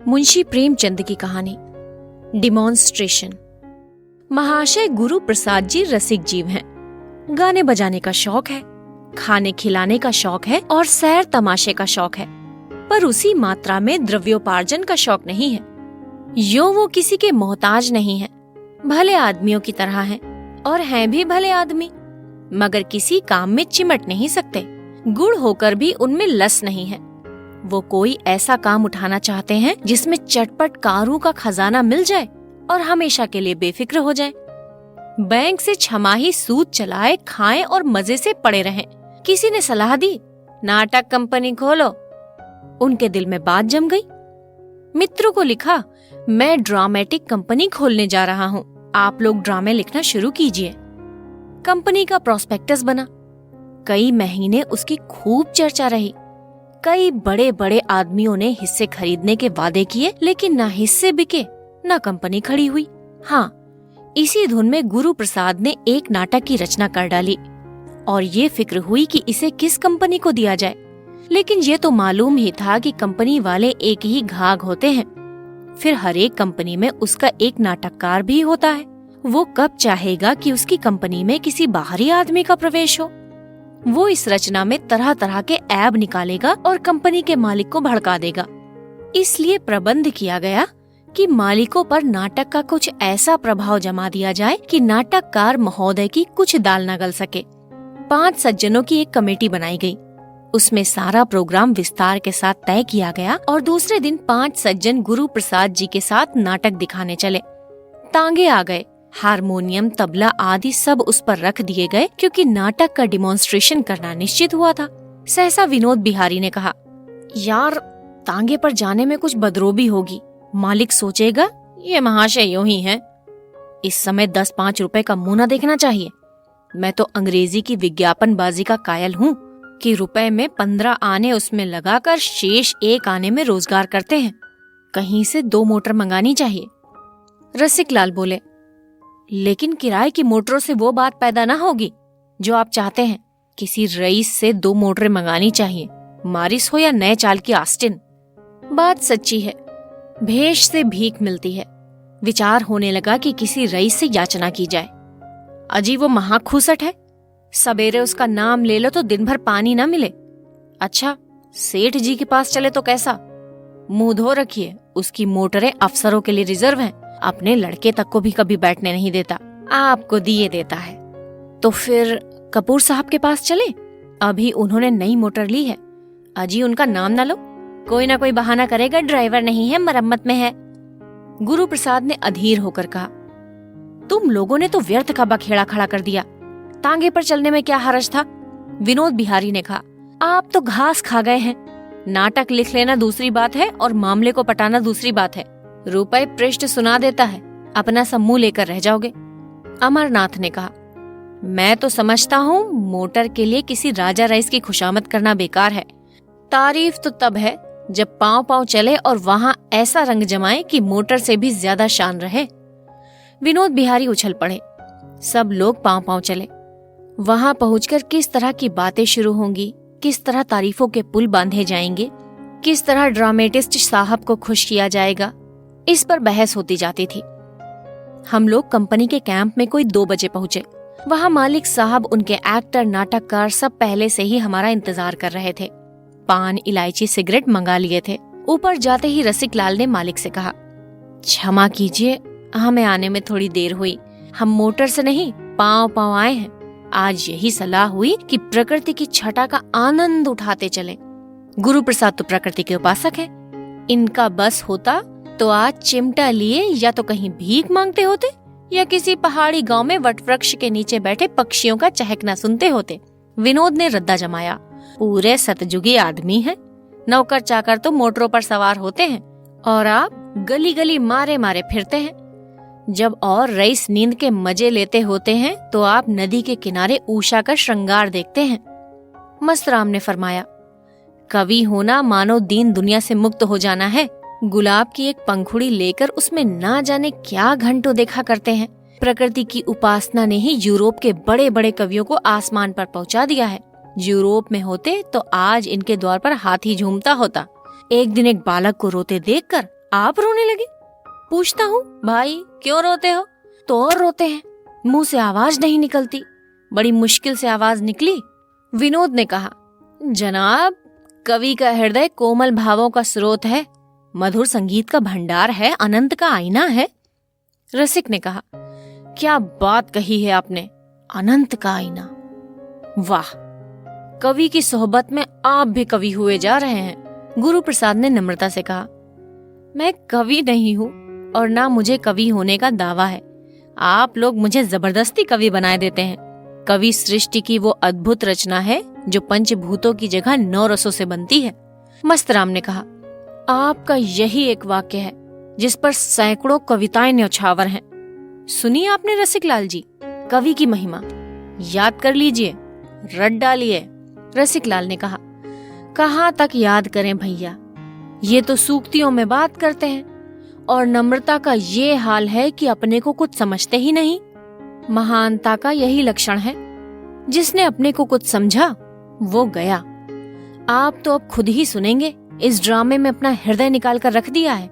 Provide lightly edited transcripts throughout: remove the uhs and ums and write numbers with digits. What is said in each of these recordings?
मुंशी प्रेमचंद की कहानी डिमॉन्स्ट्रेशन। महाशय गुरु प्रसाद जी रसिक जीव हैं। गाने बजाने का शौक है, खाने खिलाने का शौक है और सैर तमाशे का शौक है, पर उसी मात्रा में द्रव्योपार्जन का शौक नहीं है। यो वो किसी के मोहताज नहीं है, भले आदमियों की तरह हैं और हैं भी भले आदमी, मगर किसी काम में चिमट नहीं सकते। गुड़ होकर भी उनमें लस नहीं है। वो कोई ऐसा काम उठाना चाहते हैं जिसमें चटपट कारों का खजाना मिल जाए और हमेशा के लिए बेफिक्र हो जाए। बैंक से छमाही सूद चलाए, खाएं और मजे से पड़े रहें। किसी ने सलाह दी, नाटक कंपनी खोलो। उनके दिल में बात जम गई। मित्रों को लिखा, मैं ड्रामेटिक कंपनी खोलने जा रहा हूँ, आप लोग ड्रामे लिखना शुरू कीजिए। कंपनी का प्रोस्पेक्टस बना। कई महीने उसकी खूब चर्चा रही। कई बड़े बड़े आदमियों ने हिस्से खरीदने के वादे किए, लेकिन ना हिस्से बिके ना कंपनी खड़ी हुई। हाँ, इसी धुन में गुरु प्रसाद ने एक नाटक की रचना कर डाली और ये फिक्र हुई कि इसे किस कंपनी को दिया जाए। लेकिन ये तो मालूम ही था कि कंपनी वाले एक ही घाघ होते हैं। फिर हर एक कंपनी में उसका एक नाटककार भी होता है। वो कब चाहेगा कि उसकी कंपनी में किसी बाहरी आदमी का प्रवेश हो। वो इस रचना में तरह तरह के ऐब निकालेगा और कंपनी के मालिक को भड़का देगा। इसलिए प्रबंध किया गया कि मालिकों पर नाटक का कुछ ऐसा प्रभाव जमा दिया जाए कि नाटककार महोदय की कुछ दाल न गल सके। 5 सज्जनों की एक कमेटी बनाई गई। उसमें सारा प्रोग्राम विस्तार के साथ तय किया गया और दूसरे दिन 5 सज्जन गुरु प्रसाद जी के साथ नाटक दिखाने चले। तांगे आ गए, हारमोनियम, तबला आदि सब उस पर रख दिए गए, क्योंकि नाटक का डिमॉन्स्ट्रेशन करना निश्चित हुआ था। सहसा विनोद बिहारी ने कहा, यार तांगे पर जाने में कुछ बदरोबी होगी। मालिक सोचेगा ये महाशय यूं ही हैं। इस समय 10-5 रुपए का मुंह न देखना चाहिए। मैं तो अंग्रेजी की विज्ञापनबाजी का कायल हूँ कि रुपए में 15 आने उसमें लगाकर शेष 1 आने में रोजगार करते हैं। कहीं से 2 मोटर मंगानी चाहिए। रसिक लाल बोले, लेकिन किराए की मोटरों से वो बात पैदा ना होगी जो आप चाहते हैं। किसी रईस से 2 मोटरें मंगानी चाहिए, मारिस हो या नए चाल की आस्टिन। बात सच्ची है, भेष से भीख मिलती है। विचार होने लगा कि किसी रईस से याचना की जाए। अजी वो महाखूसट है, सवेरे उसका नाम ले लो तो दिन भर पानी ना मिले। अच्छा, सेठ जी के पास चले तो कैसा? मुंह धो रखिए, उसकी मोटरें अफसरों के लिए रिजर्व हैं। अपने लड़के तक को भी कभी बैठने नहीं देता, आपको दिए देता है। तो फिर कपूर साहब के पास चले, अभी उन्होंने नई मोटर ली है। अजी उनका नाम ना लो, कोई ना कोई बहाना करेगा, ड्राइवर नहीं है, मरम्मत में है। गुरु प्रसाद ने अधीर होकर कहा, तुम लोगों ने तो व्यर्थ का बखेड़ा खड़ा कर दिया। तांगे पर चलने में क्या हर्ज था? विनोद बिहारी ने कहा, आप तो घास खा गए हैं। नाटक लिख लेना दूसरी बात है और मामले को पटाना दूसरी बात है। रुपए पृष्ठ सुना देता है, अपना सब मुंह लेकर रह जाओगे। अमरनाथ ने कहा, मैं तो समझता हूँ मोटर के लिए किसी राजा रईस की खुशामद करना बेकार है। तारीफ तो तब है जब पांव पांव चले और वहाँ ऐसा रंग जमाए कि मोटर से भी ज्यादा शान रहे। विनोद बिहारी उछल पड़े। सब लोग पांव पांव चले। वहाँ पहुंचकर किस तरह की बातें शुरू होंगी, किस तरह तारीफों के पुल बांधे जाएंगे, किस तरह ड्रामेटिस्ट साहब को खुश किया जाएगा, इस पर बहस होती जाती थी। हम लोग कंपनी के कैंप में कोई 2 बजे पहुँचे। वहाँ मालिक साहब, उनके एक्टर, नाटककार सब पहले से ही हमारा इंतजार कर रहे थे। पान, इलायची, सिगरेट मंगा लिए थे। ऊपर जाते ही रसिक लाल ने मालिक से कहा, क्षमा कीजिए, हमें आने में थोड़ी देर हुई। हम मोटर से नहीं, पांव पांव आए हैं। आज यही सलाह हुई कि प्रकृति की छटा का आनंद उठाते चले। गुरु प्रसाद तो प्रकृति के उपासक है। इनका बस होता तो आज चिमटा लिए या तो कहीं भीख मांगते होते या किसी पहाड़ी गांव में वटवृक्ष के नीचे बैठे पक्षियों का चहकना सुनते होते। विनोद ने रद्दा जमाया, पूरे सतयुगी आदमी हैं। नौकर चाकर तो मोटरों पर सवार होते हैं और आप गली गली मारे मारे फिरते हैं। जब और रईस नींद के मजे लेते होते हैं तो आप नदी के किनारे उषा का श्रृंगार देखते हैं। मस्तराम ने फरमाया, कवि होना मानो दीन दुनिया से मुक्त हो जाना है। गुलाब की एक पंखुड़ी लेकर उसमें ना जाने क्या घंटों देखा करते हैं। प्रकृति की उपासना ने ही यूरोप के बड़े बड़े कवियों को आसमान पर पहुंचा दिया है। यूरोप में होते तो आज इनके द्वार पर हाथी झूमता होता। एक दिन एक बालक को रोते देखकर आप रोने लगे? पूछता हूँ, भाई क्यों रोते हो? तो और रोते हैं। मुंह से आवाज नहीं निकलती। बड़ी मुश्किल से आवाज निकली। विनोद ने कहा, जनाब, कवि का हृदय कोमल भावों का स्रोत है, मधुर संगीत का भंडार है, अनंत का आईना है। रसिक ने कहा, क्या बात कही है आपने, अनंत का आईना। वाह, कवि की सोहबत में आप भी कवि हुए जा रहे हैं। गुरु प्रसाद ने नम्रता से कहा, मैं कवि नहीं हूँ और ना मुझे कवि होने का दावा है। आप लोग मुझे जबरदस्ती कवि बनाए देते हैं। कवि सृष्टि की वो अद्भुत रचना है जो पंचभूतों की जगह 9 रसों से बनती है। मस्तराम ने कहा, आपका यही एक वाक्य है जिस पर सैकड़ों कविताएं न्यौछावर हैं। सुनी आपने रसिक लाल जी, कवि की महिमा याद कर लीजिए, रट डालिए। रसिक लाल ने कहा, कहाँ तक याद करें भैया, ये तो सूक्तियों में बात करते हैं और नम्रता का ये हाल है कि अपने को कुछ समझते ही नहीं। महानता का यही लक्षण है, जिसने अपने को कुछ समझा वो गया। आप तो अब खुद ही सुनेंगे, इस ड्रामे में अपना हृदय निकाल कर रख दिया है।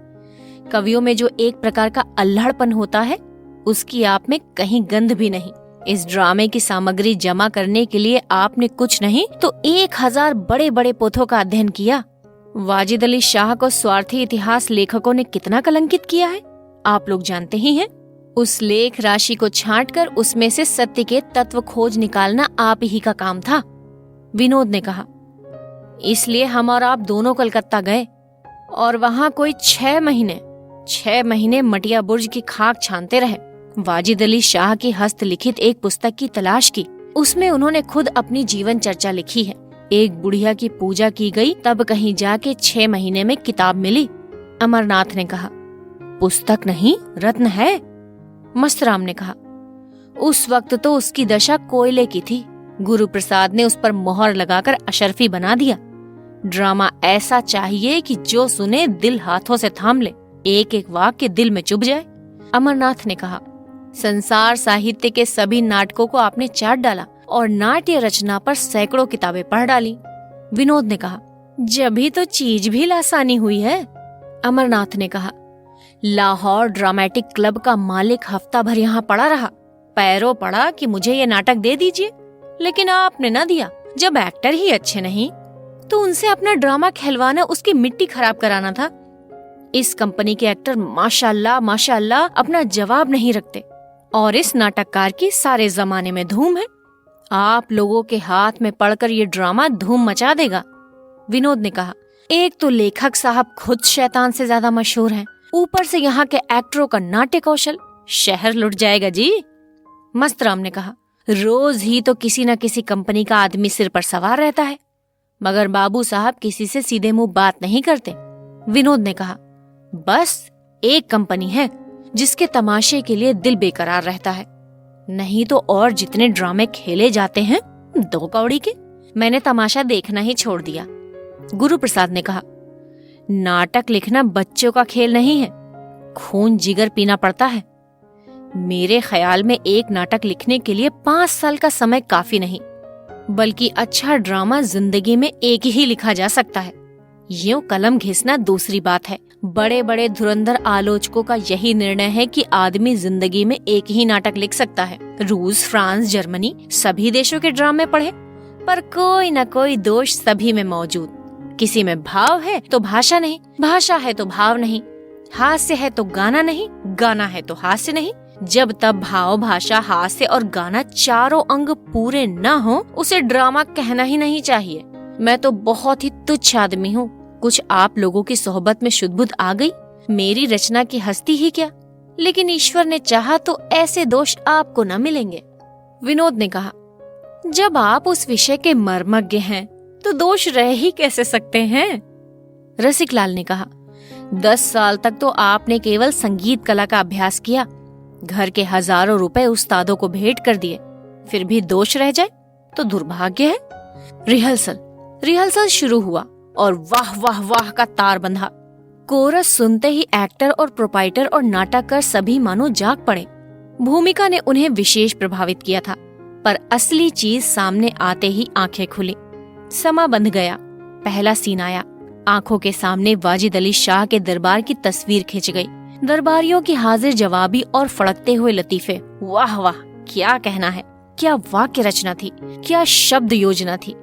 कवियों में जो एक प्रकार का अल्हड़पन होता है, उसकी आप में कहीं गंध भी नहीं। इस ड्रामे की सामग्री जमा करने के लिए आपने कुछ नहीं तो 1000 बड़े बड़े पोथों का अध्ययन किया। वाजिद अली शाह को स्वार्थी इतिहास लेखकों ने कितना कलंकित किया है, आप लोग जानते ही हैं। उस लेख राशि को छांटकर उसमें से सत्य के तत्व खोज निकालना आप ही का काम था। विनोद ने कहा, इसलिए हम और आप दोनों कलकत्ता गए और वहाँ कोई 6 महीने मटिया बुर्ज की खाक छानते रहे। वाजिद अली शाह की हस्तलिखित एक पुस्तक की तलाश की। उसमें उन्होंने खुद अपनी जीवन चर्चा लिखी है। एक बुढ़िया की पूजा की गई, तब कहीं जाके 6 महीने में किताब मिली। अमरनाथ ने कहा, पुस्तक नहीं, रत्न है। मस्तराम ने कहा, उस वक्त तो उसकी दशा कोयले की थी। गुरु प्रसाद ने उस पर मोहर लगाकर अशरफी बना दिया। ड्रामा ऐसा चाहिए कि जो सुने दिल हाथों से थाम ले, एक एक वाक्य दिल में चुभ जाए। अमरनाथ ने कहा, संसार साहित्य के सभी नाटकों को आपने चाट डाला और नाट्य रचना पर सैकड़ों किताबें पढ़ डाली। विनोद ने कहा, जभी तो चीज भी लासानी हुई है। अमरनाथ ने कहा, लाहौर ड्रामेटिक क्लब का मालिक हफ्ता भर यहाँ पड़ा रहा, पैरों पड़ा कि मुझे ये नाटक दे दीजिए, लेकिन आपने न दिया। जब एक्टर ही अच्छे नहीं तो उनसे अपना ड्रामा खिलवाना, उसकी मिट्टी खराब कराना था। इस कंपनी के एक्टर माशाअल्लाह अपना जवाब नहीं रखते और इस नाटककार की सारे जमाने में धूम है। आप लोगों के हाथ में पड़कर ये ड्रामा धूम मचा देगा। विनोद ने कहा, एक तो लेखक साहब खुद शैतान से ज्यादा मशहूर हैं, ऊपर से यहाँ के एक्टरों का नाट्य कौशल, शहर लुट जाएगा जी। मस्तराम ने कहा, रोज ही तो किसी न किसी कंपनी का आदमी सिर पर सवार रहता है, मगर बाबू साहब किसी से सीधे मुंह बात नहीं करते। विनोद ने कहा, बस एक कंपनी है जिसके तमाशे के लिए दिल बेकरार रहता है, नहीं तो और जितने ड्रामे खेले जाते हैं 2 कौड़ी के। मैंने तमाशा देखना ही छोड़ दिया। गुरु प्रसाद ने कहा, नाटक लिखना बच्चों का खेल नहीं है, खून जिगर पीना पड़ता है। मेरे ख्याल में एक नाटक लिखने के लिए 5 साल का समय काफी नहीं, बल्कि अच्छा ड्रामा जिंदगी में एक ही लिखा जा सकता है। यूं कलम घिसना दूसरी बात है। बड़े बड़े धुरंधर आलोचकों का यही निर्णय है कि आदमी जिंदगी में एक ही नाटक लिख सकता है। रूस, फ्रांस, जर्मनी सभी देशों के ड्रामे पढ़े, पर कोई न कोई दोष सभी में मौजूद। किसी में भाव है तो भाषा नहीं, भाषा है तो भाव नहीं, हास्य है तो गाना नहीं, गाना है तो हास्य नहीं। जब तब भाव, भाषा, हास्य और गाना चारों अंग पूरे न हो, उसे ड्रामा कहना ही नहीं चाहिए। मैं तो बहुत ही तुच्छ आदमी हूँ, कुछ आप लोगों की सोहबत में शुद्ध आ गई, मेरी रचना की हस्ती ही क्या, लेकिन ईश्वर ने चाहा तो ऐसे दोष आपको न मिलेंगे। विनोद ने कहा, जब आप उस विषय के मर्मज्ञ हैं तो दोष रह ही कैसे सकते हैं। रसिक लाल ने कहा, 10 साल तक तो आपने केवल संगीत कला का अभ्यास किया, घर के हजारों रुपए उस्तादों को भेंट कर दिए, फिर भी दोष रह जाए तो दुर्भाग्य है। रिहर्सल शुरू हुआ और वाह वाह वाह का तार बंधा। कोरस सुनते ही एक्टर और प्रोपाइटर और नाटककार सभी मानो जाग पड़े। भूमिका ने उन्हें विशेष प्रभावित किया था, पर असली चीज सामने आते ही आंखें खुली। समा बंध गया। पहला सीन आया। आंखों के सामने वाजिद अली शाह के दरबार की तस्वीर खिंच गई। दरबारियों की हाजिर जवाबी और फड़कते हुए लतीफे, वाह वाह, क्या कहना है, क्या वाक्य रचना थी, क्या शब्द योजना थी।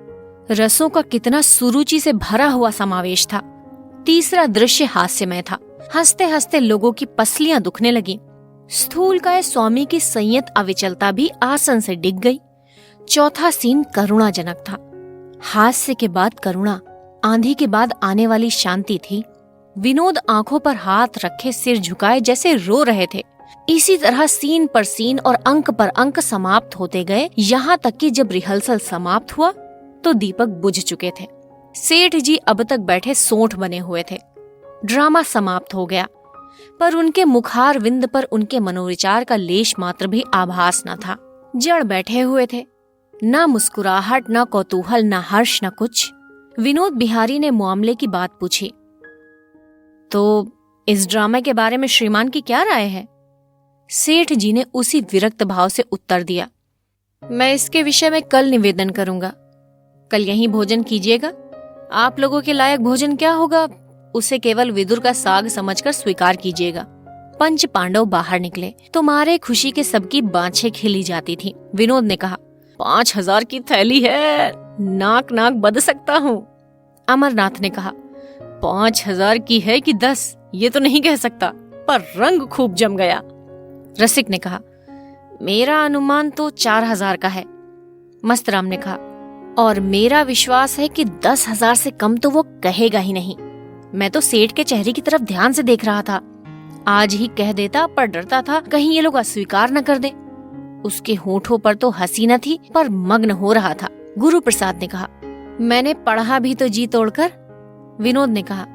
रसों का कितना सुरुचि से भरा हुआ समावेश था। तीसरा दृश्य हास्यमय था। हंसते हंसते लोगों की पसलियां दुखने लगी। स्थूलकाय स्वामी की संयत अविचलता भी आसन से डिग गई। चौथा सीन करुणाजनक था। हास्य के बाद करुणा, आंधी के बाद आने वाली शांति थी। विनोद आंखों पर हाथ रखे सिर झुकाए जैसे रो रहे थे। इसी तरह सीन पर सीन और अंक पर अंक समाप्त होते गए, यहाँ तक कि जब रिहर्सल समाप्त हुआ तो दीपक बुझ चुके थे। सेठ जी अब तक बैठे सोंठ बने हुए थे। ड्रामा समाप्त हो गया, पर उनके मुखार विंद पर उनके मनोविचार का लेश मात्र भी आभास न था। जड़ बैठे हुए थे, न मुस्कुराहट, न कौतूहल, न हर्ष, न कुछ। विनोद बिहारी ने मामले की बात पूछी, तो इस ड्रामे के बारे में श्रीमान की क्या राय है? सेठ जी ने उसी विरक्त भाव से उत्तर दिया, मैं इसके विषय में कल निवेदन करूंगा। कल यहीं भोजन कीजिएगा। आप लोगों के लायक भोजन क्या होगा, उसे केवल विदुर का साग समझकर स्वीकार कीजिएगा। पंच पांडव बाहर निकले। तुम्हारे खुशी के सबकी बाँछें खिली जाती थी। विनोद ने कहा, 5,000 की थैली है, नाक नाक बद सकता हूँ। अमरनाथ ने कहा, 5,000 की है कि 10, ये तो नहीं कह सकता, पर रंग खूब जम गया। रसिक ने कहा, मेरा अनुमान तो 4,000 का है। मस्तराम ने कहा, और मेरा विश्वास है कि 10,000 से कम तो वो कहेगा ही नहीं। मैं तो सेठ के चेहरे की तरफ ध्यान से देख रहा था। आज ही कह देता, पर डरता था कहीं ये लोग अस्वीकार न कर दे। उसके होठों पर तो हंसी न थी, पर मग्न हो रहा था। गुरु प्रसाद ने कहा, मैंने पढ़ा भी तो जी तोड़कर। विनोद ने कहा,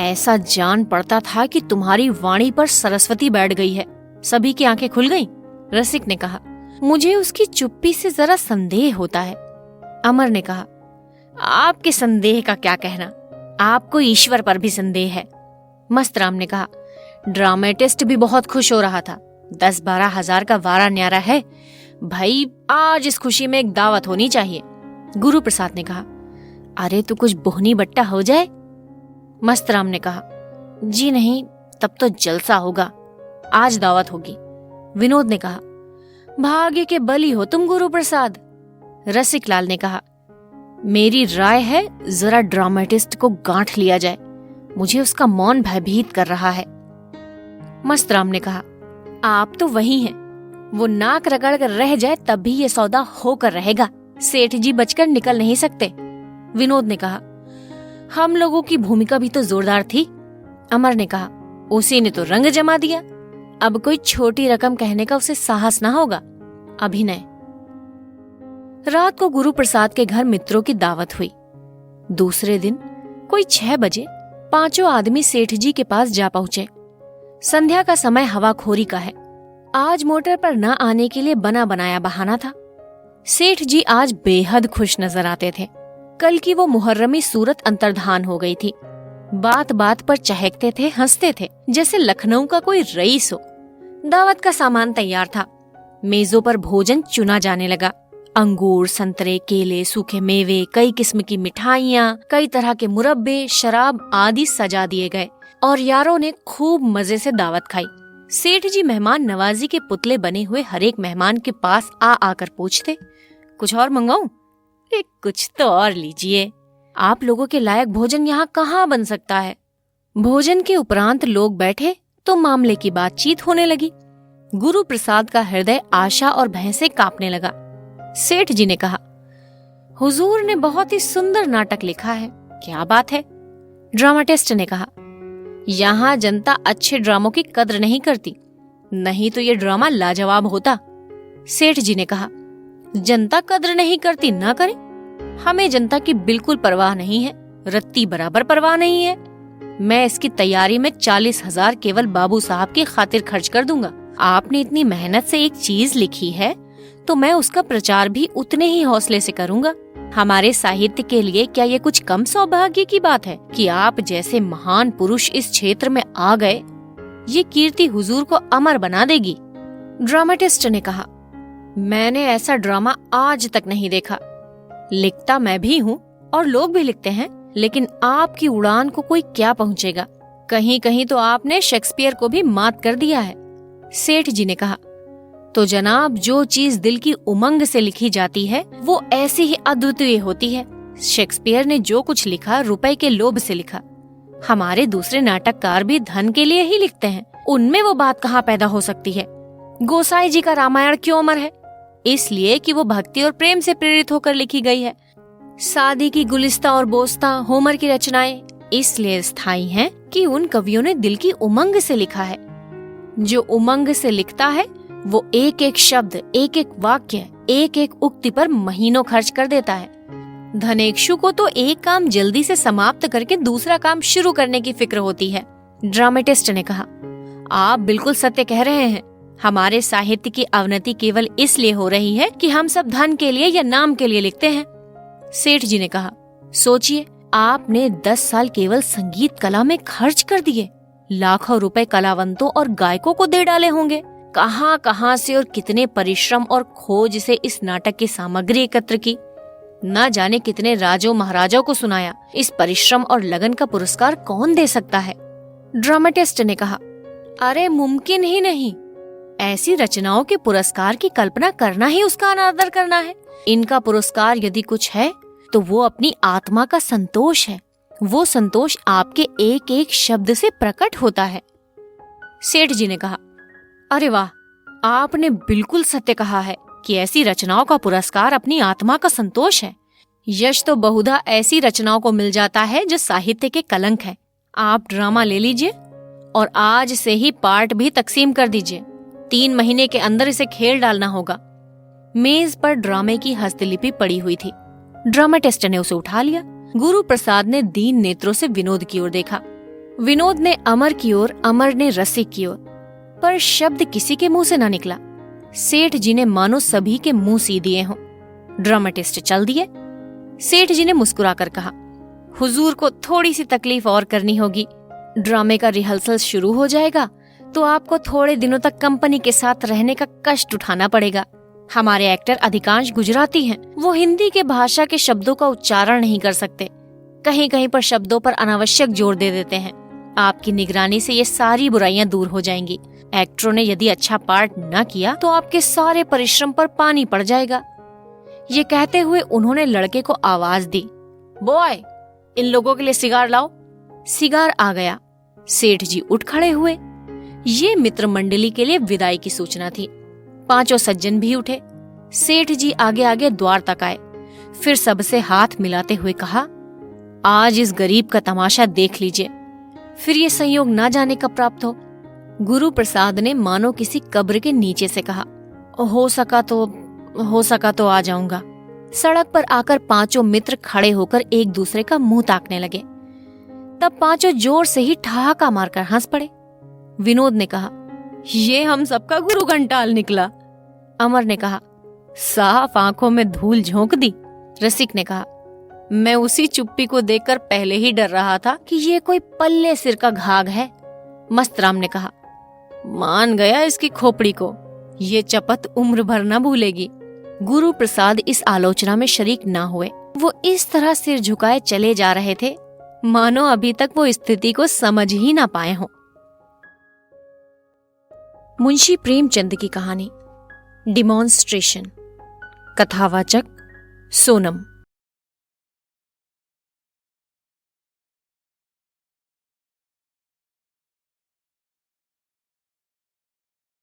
ऐसा जान पड़ता था कि तुम्हारी वाणी पर सरस्वती बैठ गई है। सभी की आंखें खुल गईं। रसिक ने कहा, मुझे उसकी चुप्पी से जरा संदेह होता है। अमर ने कहा, आपके संदेह का क्या कहना, आपको ईश्वर पर भी संदेह है। मस्तराम ने कहा, ड्रामेटिस्ट भी बहुत खुश हो रहा था। 10-12 हजार का वारा न्यारा है भाई, आज इस खुशी में एक दावत होनी चाहिए। गुरु प्रसाद ने कहा, अरे तू कुछ बोहनी बट्टा हो जाए। मस्तराम ने कहा, जी नहीं, तब तो जलसा होगा, आज दावत होगी। विनोद ने कहा, भाग्य के बली हो तुम गुरु प्रसाद। रसिक लाल ने कहा, मेरी राय है जरा ड्रामेटिस्ट को गांठ लिया जाए, मुझे उसका मौन भयभीत कर रहा है। मस्तराम ने कहा, आप तो वही हैं, वो नाक रगड़ कर रह जाए तब भी ये सौदा होकर रहेगा। सेठ जी बचकर निकल नहीं सकते। विनोद ने कहा, हम लोगों की भूमिका भी तो जोरदार थी। अमर ने कहा, उसी ने तो रंग जमा दिया, अब कोई छोटी रकम कहने का उसे साहस ना होगा। अभिनय। रात को गुरु प्रसाद के घर मित्रों की दावत हुई। दूसरे दिन कोई 6 बजे 5 आदमी सेठ जी के पास जा पहुंचे। संध्या का समय हवाखोरी का है। आज मोटर पर न आने के लिए बना बनाया बहाना था। सेठ जी आज बेहद खुश नजर आते थे। कल की वो मुहर्रमी सूरत अंतर्धान हो गई थी। बात बात पर चहकते थे, हंसते थे, जैसे लखनऊ का कोई रईस हो। दावत का सामान तैयार था। मेजों पर भोजन चुना जाने लगा। अंगूर, संतरे, केले, सूखे मेवे, कई किस्म की मिठाइयाँ, कई तरह के मुरब्बे, शराब आदि सजा दिए गए और यारों ने खूब मजे से दावत खाई। सेठ जी मेहमान नवाजी के पुतले बने हुए हर एक मेहमान के पास आ आकर पूछते, कुछ और मंगाऊं? कुछ तो और लीजिए, आप लोगों के लायक भोजन यहाँ कहाँ बन सकता है। भोजन के उपरांत लोग बैठे तो मामले की बातचीत होने लगी। गुरु प्रसाद का हृदय आशा और भय से कांपने लगा। सेठ जी ने कहा, हुजूर ने बहुत ही सुंदर नाटक लिखा है, क्या बात है। ड्रामाटिस्ट ने कहा, यहाँ जनता अच्छे ड्रामों की कद्र नहीं करती, नहीं तो ये ड्रामा लाजवाब होता। सेठ जी ने कहा, जनता कद्र नहीं करती ना करे, हमें जनता की बिल्कुल परवाह नहीं है, रत्ती बराबर परवाह नहीं है। मैं इसकी तैयारी में 40,000 केवल बाबू साहब की खातिर खर्च कर दूंगा। आपने इतनी मेहनत से एक चीज लिखी है तो मैं उसका प्रचार भी उतने ही हौसले से करूंगा। हमारे साहित्य के लिए क्या ये कुछ कम सौभाग्य की बात है कि आप जैसे महान पुरुष इस क्षेत्र में आ गए। ये कीर्ति हुजूर को अमर बना देगी। ड्रामेटिस्ट ने कहा, मैंने ऐसा ड्रामा आज तक नहीं देखा। लिखता मैं भी हूँ और लोग भी लिखते हैं, लेकिन आपकी उड़ान को कोई क्या पहुंचेगा। कहीं कहीं तो आपने शेक्सपियर को भी मात कर दिया है। सेठ जी ने कहा, तो जनाब, जो चीज दिल की उमंग से लिखी जाती है वो ऐसी ही अद्वितीय होती है। शेक्सपियर ने जो कुछ लिखा रुपए के लोभ से लिखा। हमारे दूसरे नाटककार भी धन के लिए ही लिखते हैं। उनमें वो बात कहाँ पैदा हो सकती है। गोसाई जी का रामायण क्यों अमर है? इसलिए कि वो भक्ति और प्रेम से प्रेरित होकर लिखी गई है। सादी की गुलिस्ता और बोस्ता, होमर की रचनाएं इसलिए स्थायी हैं कि उन कवियों ने दिल की उमंग से लिखा है। जो उमंग से लिखता है वो एक एक शब्द, एक एक वाक्य, एक एक उक्ति पर महीनों खर्च कर देता है। धनेक्षु को तो एक काम जल्दी से समाप्त करके दूसरा काम शुरू करने की फिक्र होती है। ड्रामेटिस्ट ने कहा, आप बिल्कुल सत्य कह रहे हैं। हमारे साहित्य की अवनति केवल इसलिए हो रही है कि हम सब धन के लिए या नाम के लिए लिखते हैं। सेठ जी ने कहा, सोचिए, आपने 10 साल केवल संगीत कला में खर्च कर दिए। लाखों रुपए कलावंतों और गायकों को दे डाले होंगे। कहां कहां से और कितने परिश्रम और खोज से इस नाटक की सामग्री एकत्र की। न जाने कितने राजों महाराजाओं को सुनाया। इस परिश्रम और लगन का पुरस्कार कौन दे सकता है? ड्रामेटिस्ट ने कहा, अरे मुमकिन ही नहीं। ऐसी रचनाओं के पुरस्कार की कल्पना करना ही उसका अनादर करना है। इनका पुरस्कार यदि कुछ है तो वो अपनी आत्मा का संतोष है। वो संतोष आपके एक एक शब्द से प्रकट होता है। सेठ जी ने कहा, अरे वाह, आपने बिल्कुल सत्य कहा है कि ऐसी रचनाओं का पुरस्कार अपनी आत्मा का संतोष है। यश तो बहुधा ऐसी रचनाओं को मिल जाता है जो साहित्य के कलंक है। आप ड्रामा ले लीजिए और आज से ही पार्ट भी तकसीम कर दीजिए। 3 महीने के अंदर इसे खेल डालना होगा। मेज पर ड्रामे की हस्तलिपि पड़ी हुई थी। ड्रामेटिस्ट ने उसे उठा लिया। गुरु प्रसाद ने दीन नेत्रों से विनोद की ओर देखा। विनोद ने अमर की ओर, अमर ने रसिक की ओर, पर शब्द किसी के मुंह से न निकला। सेठ जी ने मानो सभी के मुंह सी दिए हों। ड्रामेटिस्ट चल दिए। सेठ जी ने मुस्कुराकर कहा, हुजूर को थोड़ी सी तकलीफ और करनी होगी। ड्रामे का रिहर्सल शुरू हो जाएगा तो आपको थोड़े दिनों तक कंपनी के साथ रहने का कष्ट उठाना पड़ेगा। हमारे एक्टर अधिकांश गुजराती हैं। वो हिंदी के भाषा के शब्दों का उच्चारण नहीं कर सकते। कहीं कहीं पर शब्दों पर अनावश्यक जोर दे देते हैं। आपकी निगरानी से ये सारी बुराइयां दूर हो जाएंगी। एक्टरों ने यदि अच्छा पार्ट न किया तो आपके सारे परिश्रम पर पानी पड़ जाएगा। ये कहते हुए उन्होंने लड़के को आवाज दी, बॉय, इन लोगों के लिए सिगार लाओ। सिगार आ गया। सेठ जी उठ खड़े हुए। ये मित्र मंडली के लिए विदाई की सूचना थी। 5 सज्जन भी उठे। सेठ जी आगे आगे द्वार तक आए। फिर सबसे हाथ मिलाते हुए कहा, आज इस गरीब का तमाशा देख लीजिए, फिर ये संयोग ना जाने कब प्राप्त हो। गुरु प्रसाद ने मानो किसी कब्र के नीचे से कहा, हो सका तो आ जाऊंगा। सड़क पर आकर 5 मित्र खड़े होकर एक दूसरे का मुंह ताकने लगे। तब 5 जोर से ही ठहाका मारकर हंस पड़े। विनोद ने कहा, ये हम सबका गुरु घंटाल निकला। अमर ने कहा, साफ आंखों में धूल झोंक दी। रसिक ने कहा, मैं उसी चुप्पी को देखकर पहले ही डर रहा था कि ये कोई पल्ले सिर का घाघ है। मस्तराम ने कहा, मान गया इसकी खोपड़ी को, ये चपत उम्र भर न भूलेगी। गुरु प्रसाद इस आलोचना में शरीक न हुए। वो इस तरह सिर झुकाए चले जा रहे थे मानो अभी तक वो स्थिति को समझ ही ना पाए हों। मुंशी प्रेमचंद की कहानी डिमॉन्स्ट्रेशन। कथावाचक सोनम।